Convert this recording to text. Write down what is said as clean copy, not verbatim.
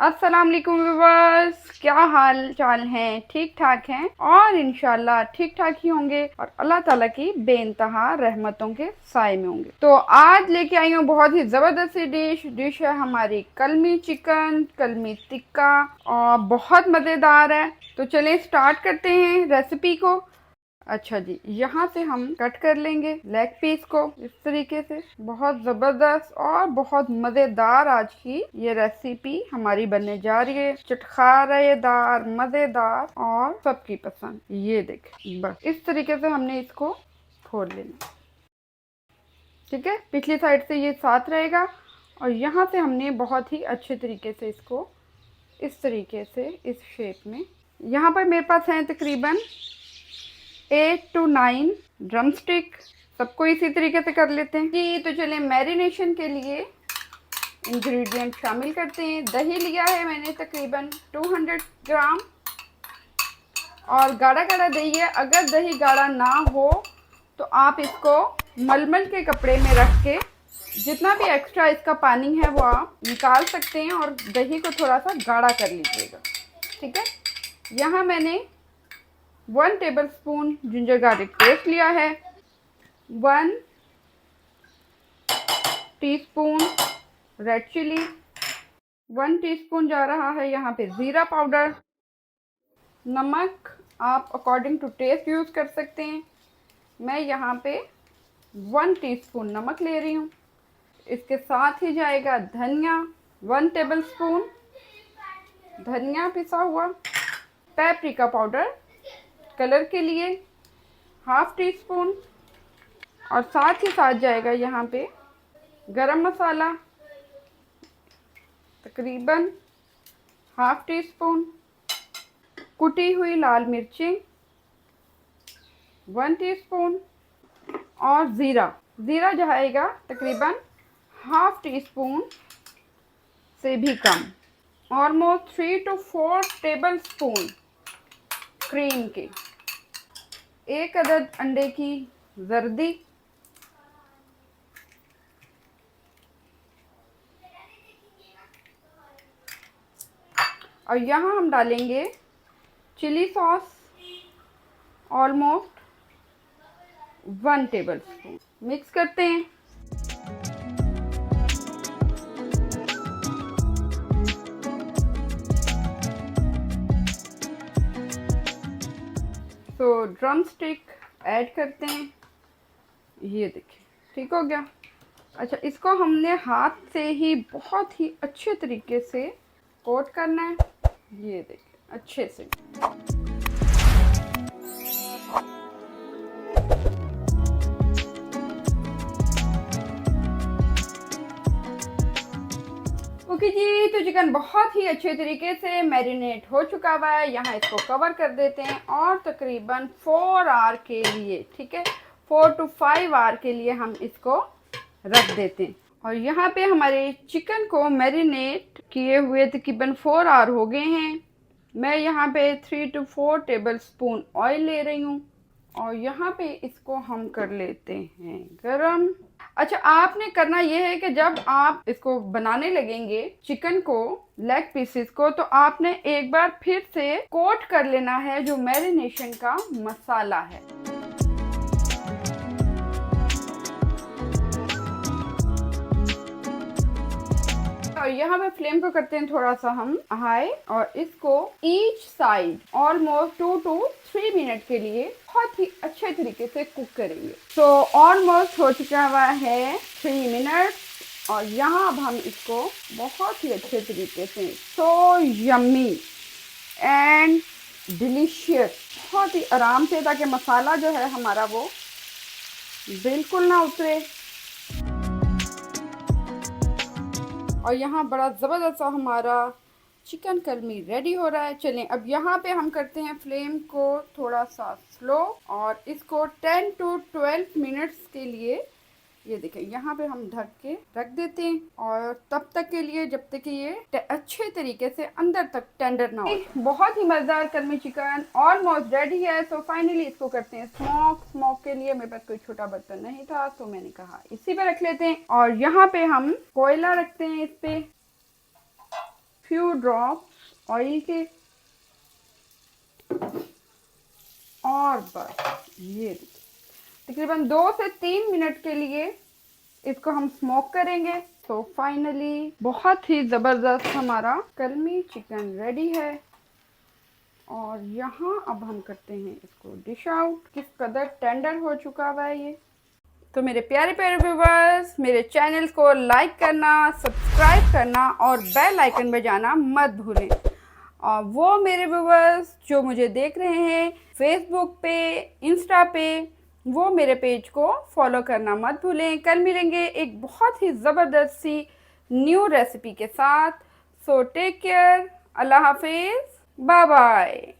अस्सलाम वालेकुम व्यूअर्स, क्या हाल चाल हैं? ठीक ठाक हैं और इंशाल्लाह ठीक ठाक ही होंगे और अल्लाह ताला की बेइंतहा रहमतों के साए में होंगे। तो आज लेके आई हूँ बहुत ही ज़बरदस्त सी डिश है हमारी कलमी चिकन, कलमी टिक्का और बहुत मज़ेदार है। तो चलें स्टार्ट करते हैं रेसिपी को। अच्छा जी, यहाँ से हम कट कर लेंगे लेग पीस को इस तरीके से। बहुत ज़बरदस्त और बहुत मज़ेदार आज की ये रेसिपी हमारी बनने जा रही है। चटखारेदार, मज़ेदार और सबकी पसंद। ये देखें, बस इस तरीके से हमने इसको फोड़ लेना। ठीक है, पिछली साइड से ये साथ रहेगा और यहाँ से हमने बहुत ही अच्छे तरीके से इसको इस तरीके से इस शेप में। यहाँ पर मेरे पास हैं तकरीबन 8 to 9 ड्रम स्टिक। सबको इसी तरीके से कर लेते हैं जी। तो चलें मैरिनेशन के लिए इंग्रेडिएंट शामिल करते हैं। दही लिया है मैंने तकरीबन 200 ग्राम और गाढ़ा गाढ़ा दही है। अगर दही गाढ़ा ना हो तो आप इसको मलमल के कपड़े में रख के जितना भी एक्स्ट्रा इसका पानी है वो आप निकाल सकते हैं और दही को थोड़ा सा गाढ़ा कर लीजिएगा। ठीक है, यहाँ मैंने 1 टेबलस्पून जिंजर गार्लिक पेस्ट लिया है, 1 टीस्पून रेड चिली, 1 टीस्पून जा रहा है यहाँ पे ज़ीरा पाउडर। नमक आप अकॉर्डिंग टू टेस्ट यूज़ कर सकते हैं। मैं यहाँ पे 1 टीस्पून नमक ले रही हूँ। इसके साथ ही जाएगा धनिया, 1 टेबलस्पून धनिया पिसा हुआ, पेपरिका पाउडर कलर के लिए 1/2 टीस्पून और साथ ही साथ जाएगा यहाँ पे गरम मसाला तकरीबन 1/2 टीस्पून, कुटी हुई लाल मिर्चें 1 टीस्पून और ज़ीरा जाएगा तकरीबन 1/2 टीस्पून से भी कम। ऑलमोस्ट 3 to 4 टेबलस्पून क्रीम के, 1 अदद अंडे की जर्दी, और यहाँ हम डालेंगे chilli sauce almost 1 tablespoon. Mix करते हैं। तो ड्रम स्टिक ऐड करते हैं। ये देखिए ठीक हो गया। अच्छा, इसको हमने हाथ से ही बहुत ही अच्छे तरीके से कोट करना है। ये देखिए अच्छे से। ओके जी, तो चिकन बहुत ही अच्छे तरीके से मैरिनेट हो चुका हुआ है। यहाँ इसको कवर कर देते हैं और तकरीबन 4 आवर के लिए, ठीक है, 4 to 5 आवर के लिए हम इसको रख देते हैं। और यहाँ पे हमारे चिकन को मैरिनेट किए हुए तकरीबन 4 आवर हो गए हैं। मैं यहाँ पे 3 to 4 टेबलस्पून ऑयल ले रही हूँ और यहाँ पे इसको हम कर लेते हैं गरम। अच्छा, आपने करना ये है कि जब आप इसको बनाने लगेंगे चिकन को, लेग पीसेस को, तो आपने एक बार फिर से कोट कर लेना है जो मैरिनेशन का मसाला है। और यहाँ पे फ्लेम को करते हैं थोड़ा सा हम हाई और इसको each side almost 2 to 3 minute के लिए बहुत ही अच्छे तरीके से कुक करेंगे। तो ऑलमोस्ट हो चुका हुआ है 3 मिनट और यहाँ अब हम इसको बहुत ही अच्छे तरीके से, सो यम्मी एंड डिलीशियस, बहुत ही आराम से, ताकि मसाला जो है हमारा वो बिल्कुल ना उतरे। और यहाँ बड़ा ज़बरदस्त सा हमारा चिकन कलमी रेडी हो रहा है। चलें अब यहाँ पे हम करते हैं फ्लेम को थोड़ा सा स्लो और इसको 10 to 12 मिनट्स के लिए, ये देखें, यहाँ पे हम ढक के रख देते हैं और तब तक के लिए जब तक कि ये अच्छे तरीके से अंदर तक टेंडर ना हो। बहुत ही मज़ेदार कलमी चिकन ऑलमोस्ट रेडी है। सो फाइनली इसको करते हैं स्मोक के लिए मेरे पास कोई छोटा बर्तन नहीं था तो मैंने कहा इसी पे रख लेते हैं। और यहाँ पे हम कोयला रखते हैं इस पे, फ्यू ड्रॉप्स ऑयल के, और बस ये तकरीबन 2 से 3 मिनट के लिए इसको हम स्मोक करेंगे। तो फाइनली बहुत ही ज़बरदस्त हमारा कलमी चिकन रेडी है। और यहाँ अब हम करते हैं इसको डिश आउट। किस कदर टेंडर हो चुका हुआ है ये। तो मेरे प्यारे प्यारे व्यूवर्स, मेरे चैनल को लाइक करना, सब्सक्राइब करना और बेल आइकन बजाना मत भूलें। और वो मेरे व्यूवर्स जो मुझे देख रहे हैं फेसबुक पे, इंस्टा पे, वो मेरे पेज को फॉलो करना मत भूलें। कल मिलेंगे एक बहुत ही ज़बरदस्त सी न्यू रेसिपी के साथ। सो टेक केयर, अल्लाह हाफिज़, बाय बाय।